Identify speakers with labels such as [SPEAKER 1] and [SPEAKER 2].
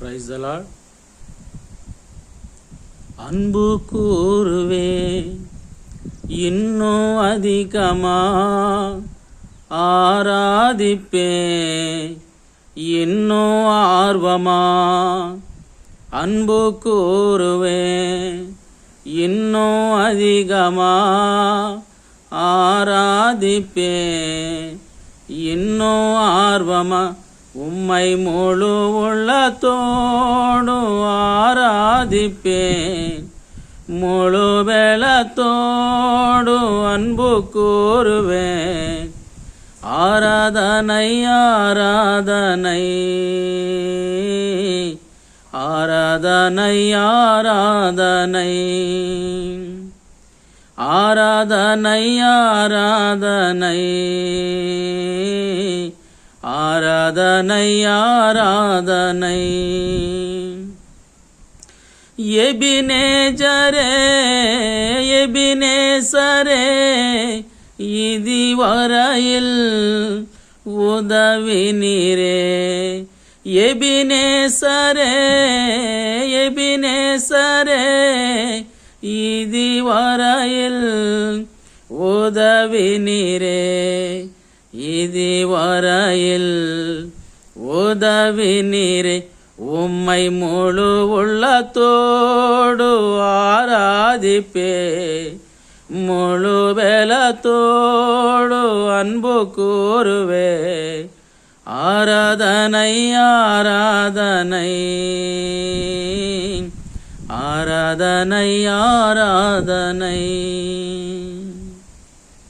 [SPEAKER 1] Praise the Lord. அன்பு கூறுவே இன்னும் அதிகமா, ஆராதிப்பே இன்னும் ஆர்வமா. அன்பு கூறுவே இன்னும் அதிகமா, ஆராதிப்பே இன்னும் ஆர்வமா. உம்மை முழு உள்ளத்தோடு ஆராதிப்பேன், முழு பலத்தோடு அன்பு கூறுவேன். ஆராதனை ஆராதனை ஆராதனை ஆராதனை ஆராதனை ஆராதனை ஆராதனை ஆராதனை. எபினேஜரே எபினேசரே இதுவரையில் உதவி நீரே. எபினேசரே எபினேசரே இதுவரையில் உதவி நீரே. இதுவரையில் உதவி நீரே. உம்மை முழு உள்ளத்தோடு ஆராதிப்பே, முழு பலத்தோடு அன்பு கூறுவே. ஆராதனை ஆராதனை ஆராதனை ஆராதனை.